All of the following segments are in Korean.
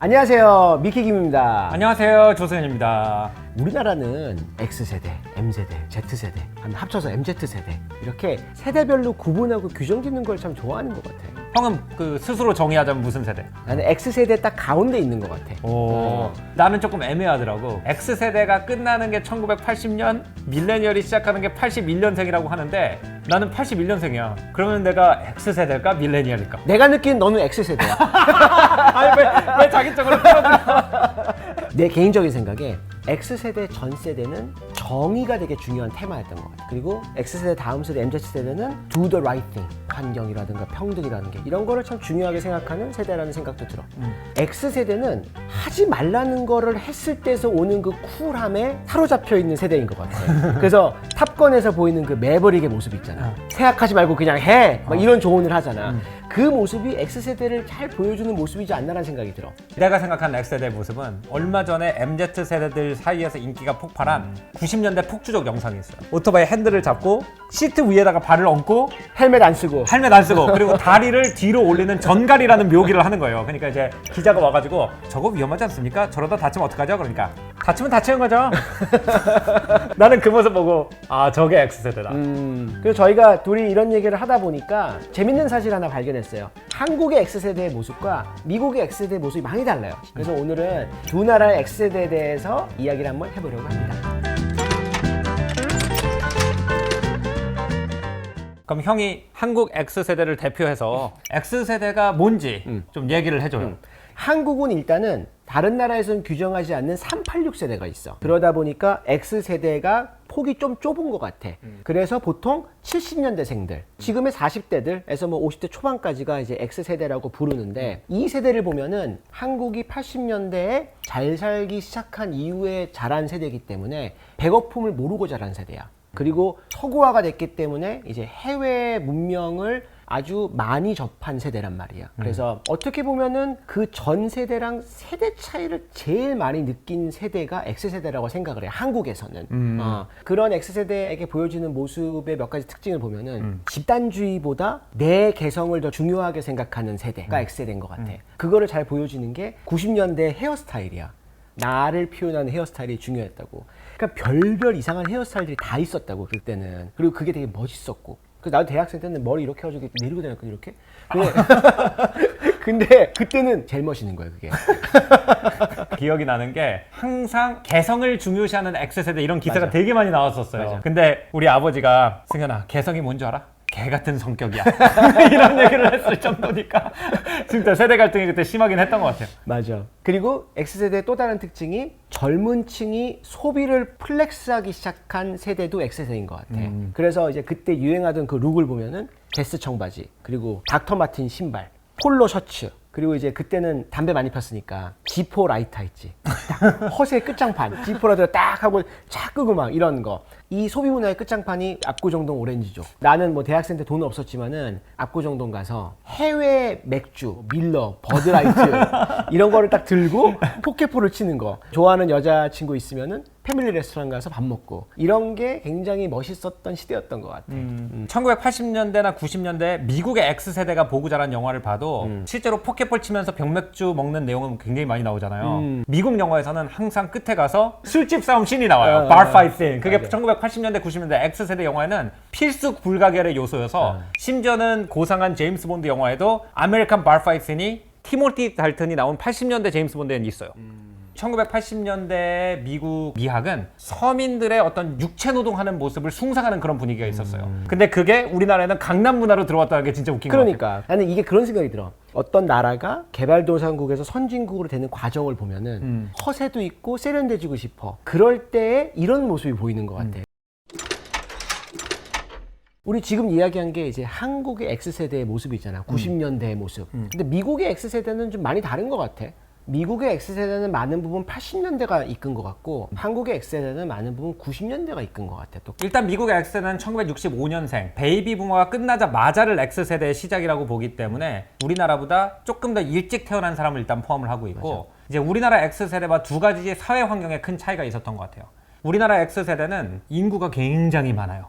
안녕하세요, 미키김입니다. 안녕하세요, 조세현입니다. 우리나라는 X세대, M세대, Z세대, 합쳐서 MZ세대 이렇게 세대별로 구분하고 규정 짓는 걸 참 좋아하는 것 같아요. 형은 스스로 정의하자면 무슨 세대? 나는 X세대 딱 가운데 있는 것 같아. 나는 조금 애매하더라고. X세대가 끝나는 게 1980년, 밀레니얼이 시작하는 게 81년생이라고 하는데 나는 81년생이야. 그러면 내가 X세대일까? 밀레니얼일까? 내가 느낀 너는 X세대야. 아니 왜 자기 쪽으로 끌어들여? 내 개인적인 생각에 X세대 전 세대는 정의가 되게 중요한 테마였던 것 같아요. 그리고 X세대 다음 세대 MZ세대는 do the right thing, 환경이라든가 평등이라는 게 이런 거를 참 중요하게 생각하는 세대라는 생각도 들어. X세대는 하지 말라는 거를 했을 때서 오는 그 쿨함에 사로잡혀 있는 세대인 것 같아요. 그래서 탑건에서 보이는 그 매버릭의 모습 있잖아. 생각하지 말고 그냥 해! 막 이런 조언을 하잖아. 그 모습이 X세대를 잘 보여주는 모습이지 않나라는 생각이 들어. 내가 생각하는 X세대의 모습은 얼마 전에 MZ세대들 사이에서 인기가 폭발한 90년대 폭주적 영상이 있어요. 오토바이 핸들을 잡고 시트 위에다가 발을 얹고 헬멧 안 쓰고. 헬멧 안 쓰고 그리고 다리를 뒤로 올리는 전갈이라는 묘기를 하는 거예요. 그러니까 이제 기자가 와가지고 저거 위험하지 않습니까? 저러다 다치면 어떡하죠? 그러니까 다치면 다치는 거죠. 나는 그 모습 보고 아 저게 X세대다. 그래서 저희가 둘이 이런 얘기를 하다 보니까 재밌는 사실 하나 발견했어요. 한국의 X세대의 모습과 미국의 X세대의 모습이 많이 달라요. 그래서 오늘은 두 나라의 X세대에 대해서 이야기를 한번 해보려고 합니다. 그럼 형이 한국 X세대를 대표해서 X세대가 뭔지 좀 얘기를 해줘요. 한국은 일단은 다른 나라에서는 규정하지 않는 386세대가 있어. 그러다 보니까 X세대가 폭이 좀 좁은 것 같아. 그래서 보통 70년대생들, 지금의 40대들에서 뭐 50대 초반까지가 이제 X세대라고 부르는데 이 세대를 보면은 한국이 80년대에 잘 살기 시작한 이후에 자란 세대이기 때문에 배고픔을 모르고 자란 세대야. 그리고 서구화가 됐기 때문에 이제 해외 문명을 아주 많이 접한 세대란 말이야. 그래서 어떻게 보면은 그 전 세대랑 세대 차이를 제일 많이 느낀 세대가 X세대라고 생각을 해. 한국에서는. 그런 X세대에게 보여지는 모습의 몇 가지 특징을 보면은 집단주의보다 내 개성을 더 중요하게 생각하는 세대가 X세대인 것 같아. 그거를 잘 보여주는 게 90년대 헤어스타일이야. 나를 표현하는 헤어스타일이 중요했다고. 그러니까 별별 이상한 헤어스타일들이 다 있었다고 그때는. 그리고 그게 되게 멋있었고. 그래서 나도 대학생 때는 머리 이렇게 해가지고 내리고 다녔거든 이렇게. 근데 그때는 제일 멋있는 거예요 그게. 기억이 나는 게 항상 개성을 중요시하는 X세대 이런 기사가 맞아. 되게 많이 나왔었어요. 맞아. 근데 우리 아버지가 승현아 개성이 뭔 줄 알아? 개 같은 성격이야. 이런 얘기를 했을 정도니까 진짜 세대 갈등이 그때 심하긴 했던 것 같아요. 맞아. 그리고 X세대의 또 다른 특징이 젊은 층이 소비를 플렉스하기 시작한 세대도 X세대인 것 같아. 그래서 이제 그때 유행하던 그 룩을 보면은 게스 청바지, 그리고 닥터 마틴 신발, 폴로 셔츠, 그리고 이제 그때는 담배 많이 폈으니까 G4 라이터 있지. 딱 허세 끝장판. G4라도 딱 하고 쫙 끄고 막 이런 거. 이 소비 문화의 끝장판이 압구정동 오렌지족. 나는 뭐 대학생 때 돈은 없었지만은 압구정동 가서 해외 맥주, 밀러, 버드라이트 이런 거를 딱 들고 포켓볼을 치는 거. 좋아하는 여자친구 있으면은 패밀리 레스토랑 가서 밥 먹고 이런 게 굉장히 멋있었던 시대였던 것 같아. 1980년대나 90년대 미국의 X세대가 보고 자란 영화를 봐도 실제로 포켓볼 치면서 병맥주 먹는 내용은 굉장히 많이 나오잖아요. 미국 영화에서는 항상 끝에 가서 술집 싸움 씬이 나와요. bar fight scene. 그게 1980년대, 90년대 X세대 영화에는 필수 불가결의 요소여서 심지어는 고상한 제임스 본드 영화에도 아메리칸 bar fight scene이 티모티 달튼이 나온 80년대 제임스 본드에는 있어요. 1980년대 미국 미학은 서민들의 어떤 육체 노동하는 모습을 숭상하는 그런 분위기가 있었어요. 근데 그게 우리나라에는 강남 문화로 들어왔다는 게 진짜 웃긴 것 같아요. 그러니까 나는 이게 그런 생각이 들어. 어떤 나라가 개발도상국에서 선진국으로 되는 과정을 보면은 허세도 있고 세련돼지고 싶어. 그럴 때 이런 모습이 보이는 것 같아. 우리 지금 이야기한 게 이제 한국의 X세대의 모습이 있잖아. 90년대의 모습. 근데 미국의 X세대는 좀 많이 다른 것 같아. 미국의 X세대는 많은 부분 80년대가 이끈 것 같고 한국의 X세대는 많은 부분 90년대가 이끈 것 같아. 또 일단 미국의 X세대는 1965년생 베이비 부모가 끝나자마자를 X세대의 시작이라고 보기 때문에 우리나라보다 조금 더 일찍 태어난 사람을 일단 포함을 하고 있고 맞아. 이제 우리나라 X세대와 두 가지 사회 환경에 큰 차이가 있었던 것 같아요. 우리나라 X세대는 인구가 굉장히 많아요.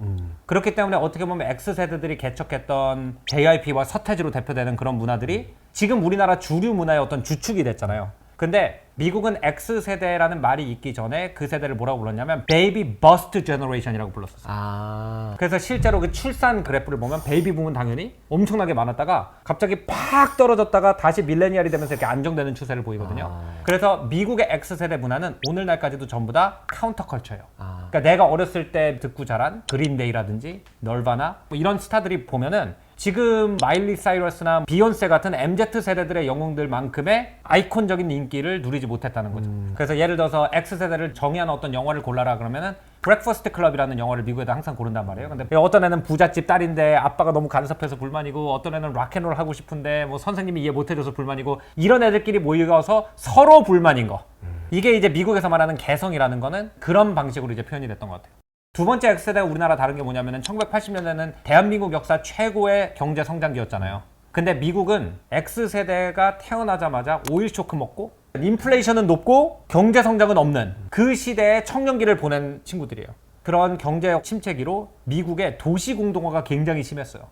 그렇기 때문에 어떻게 보면 X세대들이 개척했던 JYP와 서태지로 대표되는 그런 문화들이 지금 우리나라 주류 문화의 어떤 주축이 됐잖아요. 근데 미국은 X세대라는 말이 있기 전에 그 세대를 뭐라고 불렀냐면 베이비 버스트 제너레이션이라고 불렀었어요. 아. 그래서 실제로 그 출산 그래프를 보면 베이비 붐은 당연히 엄청나게 많았다가 갑자기 팍 떨어졌다가 다시 밀레니얼이 되면서 이렇게 안정되는 추세를 보이거든요. 그래서 미국의 X세대 문화는 오늘날까지도 전부 다 카운터컬처예요. 그러니까 내가 어렸을 때 듣고 자란 그린데이라든지 널바나 뭐 이런 스타들이 보면은 지금 마일리 사이러스나 비욘세 같은 MZ 세대들의 영웅들만큼의 아이콘적인 인기를 누리지 못했다는 거죠. 그래서 예를 들어서 X세대를 정의하는 어떤 영화를 골라라 그러면은 브렉퍼스트 클럽이라는 영화를 미국에도 항상 고른단 말이에요. 근데 어떤 애는 부잣집 딸인데 아빠가 너무 간섭해서 불만이고, 어떤 애는 락앤롤 하고 싶은데 뭐 선생님이 이해 못해줘서 불만이고, 이런 애들끼리 모여서 서로 불만인 거. 이게 이제 미국에서 말하는 개성이라는 거는 그런 방식으로 이제 표현이 됐던 것 같아요. 두 번째 X세대가 우리나라 다른 게 뭐냐면은 1980년대는 대한민국 역사 최고의 경제 성장기였잖아요. 근데 미국은 X세대가 태어나자마자 오일 쇼크 먹고 인플레이션은 높고 경제 성장은 없는 그 시대에 청년기를 보낸 친구들이에요. 그런 경제 침체기로 미국의 도시 공동화가 굉장히 심했어요.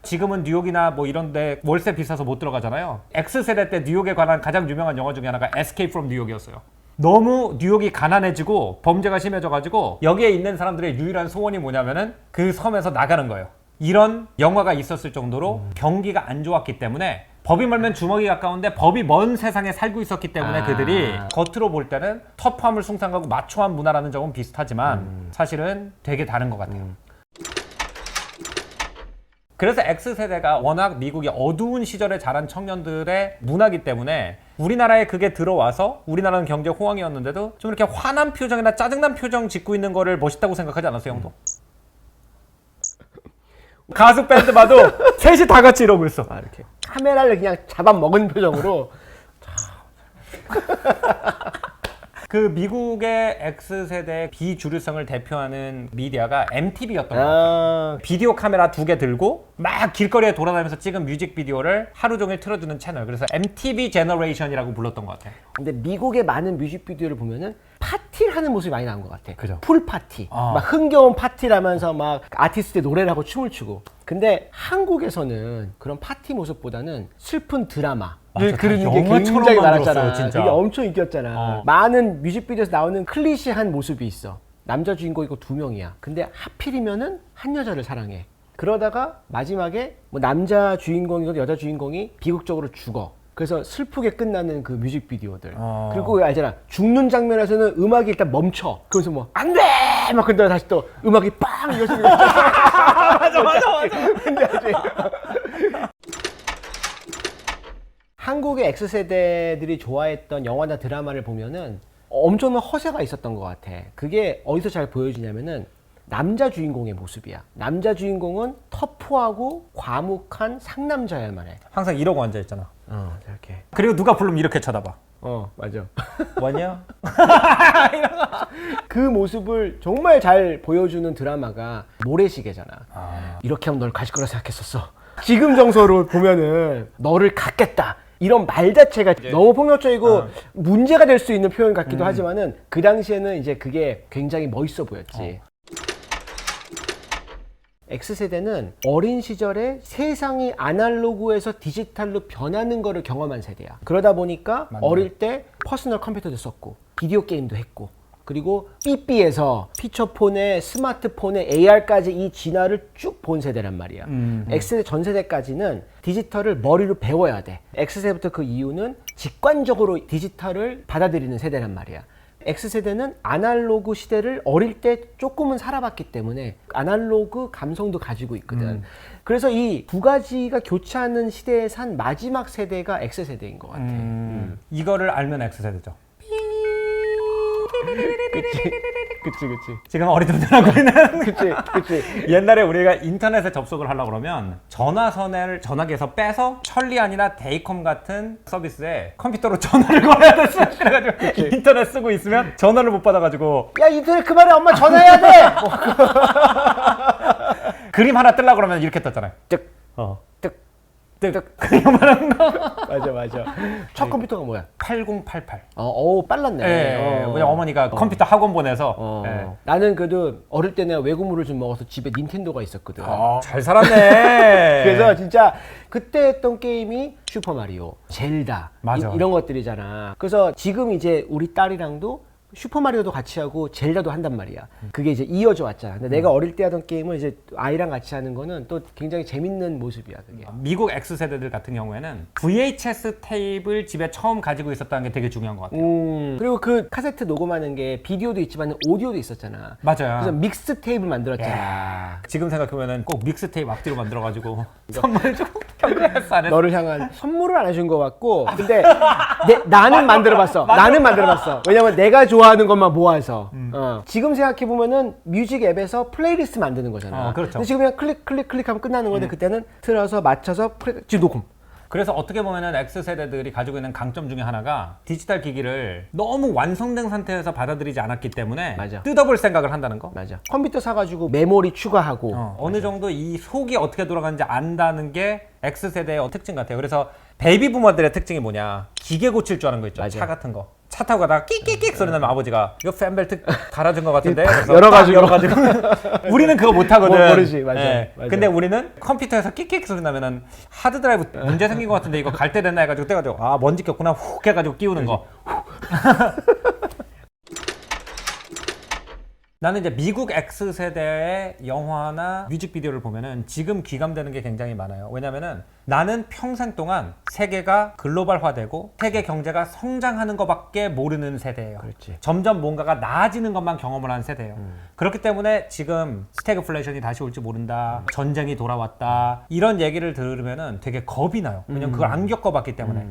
지금은 뉴욕이나 뭐 이런 데 월세 비싸서 못 들어가잖아요. X세대 때 뉴욕에 관한 가장 유명한 영화 중에 하나가 Escape from 뉴욕이었어요. 너무 뉴욕이 가난해지고 범죄가 심해져가지고 여기에 있는 사람들의 유일한 소원이 뭐냐면은 그 섬에서 나가는 거예요. 이런 영화가 있었을 정도로 경기가 안 좋았기 때문에, 법이 멀면 주먹이 가까운데 법이 먼 세상에 살고 있었기 때문에 그들이 겉으로 볼 때는 터프함을 숭상하고 마초한 문화라는 점은 비슷하지만 사실은 되게 다른 것 같아요. 그래서 X세대가 워낙 미국이 어두운 시절에 자란 청년들의 문화이기 때문에 우리나라에 그게 들어와서, 우리나라는 경제 호황이었는데도 좀 이렇게 화난 표정이나 짜증난 표정 짓고 있는 거를 멋있다고 생각하지 않았어요, 형도? 가수 밴드 봐도 셋이 다 같이 이러고 있어. 이렇게 카메라를 그냥 잡아먹은 표정으로. 그 미국의 X세대의 비주류성을 대표하는 미디어가 MTV였던 것 같아요. 비디오 카메라 2개 들고 막 길거리에 돌아다니면서 찍은 뮤직비디오를 하루 종일 틀어주는 채널. 그래서 MTV 제너레이션이라고 불렀던 것 같아요. 근데 미국의 많은 뮤직비디오를 보면은 파티를 하는 모습이 많이 나온 것 같아. 그죠. 풀 파티. 막 흥겨운 파티라면서 막 아티스트의 노래를 하고 춤을 추고. 근데 한국에서는 그런 파티 모습보다는 슬픈 드라마. 맞아, 그런 게 영화처럼 굉장히 많았잖아. 만들었어요, 진짜. 이게 엄청 인기였잖아. 많은 뮤직비디오에서 나오는 클리시한 모습이 있어. 남자 주인공이고 2명이야. 근데 하필이면은 한 여자를 사랑해. 그러다가 마지막에 뭐 남자 주인공이고 여자 주인공이 비극적으로 죽어. 그래서 슬프게 끝나는 그 뮤직비디오들. 그리고 알잖아. 죽는 장면에서는 음악이 일단 멈춰. 그래서 뭐 안 돼! 막 근데 다시 또 음악이 빵! 이러서 맞아. 근데 아직 한국의 X세대들이 좋아했던 영화나 드라마를 보면은 엄청난 허세가 있었던 것 같아. 그게 어디서 잘 보여지냐면은 남자 주인공의 모습이야. 남자 주인공은 터프하고 과묵한 상남자야만 해. 항상 이러고 앉아있잖아. 저렇게. 그리고 누가 부르면 이렇게 쳐다봐. 맞아. 뭐냐? 그 모습을 정말 잘 보여주는 드라마가 모래시계잖아. 이렇게 하면 널 가질 거라 생각했었어. 지금 정서로 보면은 너를 갖겠다. 이런 말 자체가 너무 폭력적이고 문제가 될 수 있는 표현 같기도 하지만은 그 당시에는 이제 그게 굉장히 멋있어 보였지. X세대는 어린 시절에 세상이 아날로그에서 디지털로 변하는 거를 경험한 세대야. 그러다 보니까 어릴 때 퍼스널 컴퓨터도 썼고 비디오 게임도 했고, 그리고 삐삐에서 피처폰에 스마트폰에 AR까지 이 진화를 쭉 본 세대란 말이야. X세대 전 세대까지는 디지털을 머리로 배워야 돼. X세대부터 그 이유는 직관적으로 디지털을 받아들이는 세대란 말이야. X세대는 아날로그 시대를 어릴 때 조금은 살아봤기 때문에 아날로그 감성도 가지고 있거든. 그래서 이 두 가지가 교차하는 시대에 산 마지막 세대가 X세대인 것 같아. 이거를 알면 X세대죠. 그치. 지금 어리둥절하고 있는. 그치. 옛날에 우리가 인터넷에 접속을 하려고 그러면 전화선을 전화기에서 빼서 천리안이나 데이컴 같은 서비스에 컴퓨터로 전화를 걸어야 됐어. 그래가지고 인터넷 쓰고 있으면 전화를 못 받아가지고 야, 인터넷 그만해. 엄마 전화해야 돼. 그림 하나 뜨려고 그러면 이렇게 떴잖아요. 뜩. 그냥 말하는 거. 맞아. 첫 컴퓨터가 뭐야? 8088. 빨랐네. 예, 우리 어머니가 컴퓨터 학원 보내서. 예. 나는 그래도 어릴 때 내가 외국물을 좀 먹어서 집에 닌텐도가 있었거든. 잘 살았네. 그래서 진짜 그때 했던 게임이 슈퍼마리오, 젤다 맞아. 이런 것들이잖아. 그래서 지금 이제 우리 딸이랑도 슈퍼마리오도 같이 하고 젤다도 한단 말이야. 그게 이제 이어져 왔잖아. 근데 내가 어릴 때 하던 게임을 이제 아이랑 같이 하는 거는 또 굉장히 재밌는 모습이야, 그게. 미국 X세대들 같은 경우에는 VHS 테이프를 집에 처음 가지고 있었다는 게 되게 중요한 것 같아요. 그리고 그 카세트 녹음하는 게 비디오도 있지만 오디오도 있었잖아. 맞아요. 그래서 믹스 테이프를 만들었잖아. 야, 지금 생각해보면 꼭 믹스테이프 앞뒤로 만들어가지고 선물 좀 경례했어 안 했어? 너를 향한 선물을 안 해준 것 같고, 근데 나는 만들어봤어. 나는 만들어봤어. 왜냐면 내가 좋아하는 것만 모아서. 지금 생각해 보면은 뮤직 앱에서 플레이리스트 만드는 거잖아. 그렇죠. 근데 지금 그냥 클릭하면 끝나는 건데 그때는 틀어서 맞춰서 지금 녹음. 그래서 어떻게 보면은 X세대들이 가지고 있는 강점 중에 하나가 디지털 기기를 너무 완성된 상태에서 받아들이지 않았기 때문에 맞아. 뜯어볼 생각을 한다는 거. 맞아. 컴퓨터 사가지고 메모리 추가하고. 어느 정도 이 속이 어떻게 돌아가는지 안다는 게 X세대의 특징 같아요. 그래서 베이비 부모들의 특징이 뭐냐? 기계 고칠 줄 아는 거 있죠. 맞아. 차 같은 거. 차 타고 가다가 끽끽끽 소리 나면 아버지가 이거 팬벨트 갈아준 것 같은데 그래서 열어가지고. 우리는 그거 못 하거든. 모르지. 맞아. 맞아. 근데 우리는 컴퓨터에서 끽끽 소리 나면은 하드 드라이브 문제 생긴 것 같은데 이거 갈 때 됐나 해가지고 떼가지고 먼지 꼈구나 훅 해가지고 끼우는 거. 나는 이제 미국 X세대의 영화나 뮤직비디오를 보면은 지금 귀감되는 게 굉장히 많아요. 왜냐면은 나는 평생 동안 세계가 글로벌화되고 세계 경제가 성장하는 것밖에 모르는 세대예요. 그렇지. 점점 뭔가가 나아지는 것만 경험을 한 세대예요. 그렇기 때문에 지금 스태그플레이션이 다시 올지 모른다. 전쟁이 돌아왔다. 이런 얘기를 들으면은 되게 겁이 나요. 왜냐면 그걸 안 겪어봤기 때문에.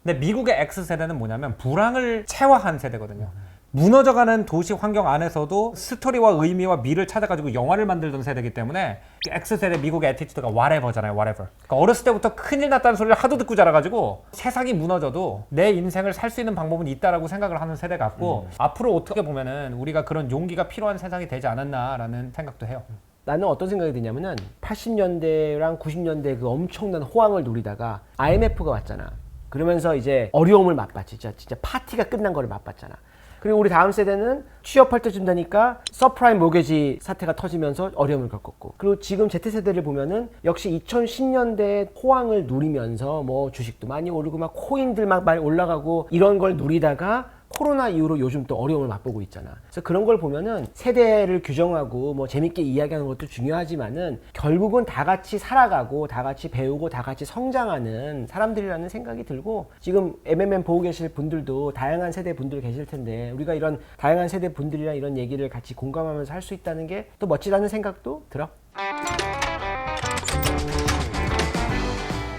근데 미국의 X세대는 뭐냐면 불황을 체화한 세대거든요. 무너져가는 도시 환경 안에서도 스토리와 의미와 미를 찾아가지고 영화를 만들던 세대이기 때문에 X세대 미국의 애티튜드가 whatever잖아요. whatever. 그러니까 어렸을 때부터 큰일 났다는 소리를 하도 듣고 자라가지고 세상이 무너져도 내 인생을 살 수 있는 방법은 있다라고 생각을 하는 세대 같고 앞으로 어떻게 보면은 우리가 그런 용기가 필요한 세상이 되지 않았나라는 생각도 해요. 나는 어떤 생각이 드냐면은 80년대랑 90년대 그 엄청난 호황을 누리다가 IMF가 왔잖아. 그러면서 이제 어려움을 맛봤지. 진짜 파티가 끝난 거를 맛봤잖아. 그리고 우리 다음 세대는 취업할 때쯤 되니까 서프라임 모게지 사태가 터지면서 어려움을 겪었고, 그리고 지금 Z세대를 보면은 역시 2010년대 호황을 누리면서 뭐 주식도 많이 오르고 막 코인들 막 많이 올라가고 이런 걸 누리다가 코로나 이후로 요즘 또 어려움을 맛보고 있잖아. 그래서 그런 걸 보면은 세대를 규정하고 뭐 재밌게 이야기하는 것도 중요하지만은 결국은 다 같이 살아가고 다 같이 배우고 다 같이 성장하는 사람들이라는 생각이 들고, 지금 MMM 보고 계실 분들도 다양한 세대 분들 계실 텐데 우리가 이런 다양한 세대 분들이랑 이런 얘기를 같이 공감하면서 할 수 있다는 게 또 멋지다는 생각도 들어.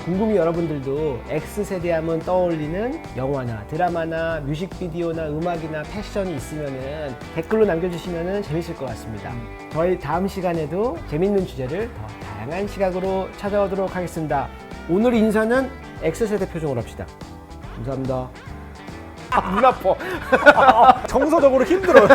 궁금히 여러분들도 X세대 하면 떠올리는 영화나 드라마나 뮤직비디오나 음악이나 패션이 있으면은 댓글로 남겨주시면은 재밌을 것 같습니다. 저희 다음 시간에도 재밌는 주제를 더 다양한 시각으로 찾아오도록 하겠습니다. 오늘 인사는 X세대 표정으로 합시다. 감사합니다. 눈 아파. 정서적으로 힘들어요.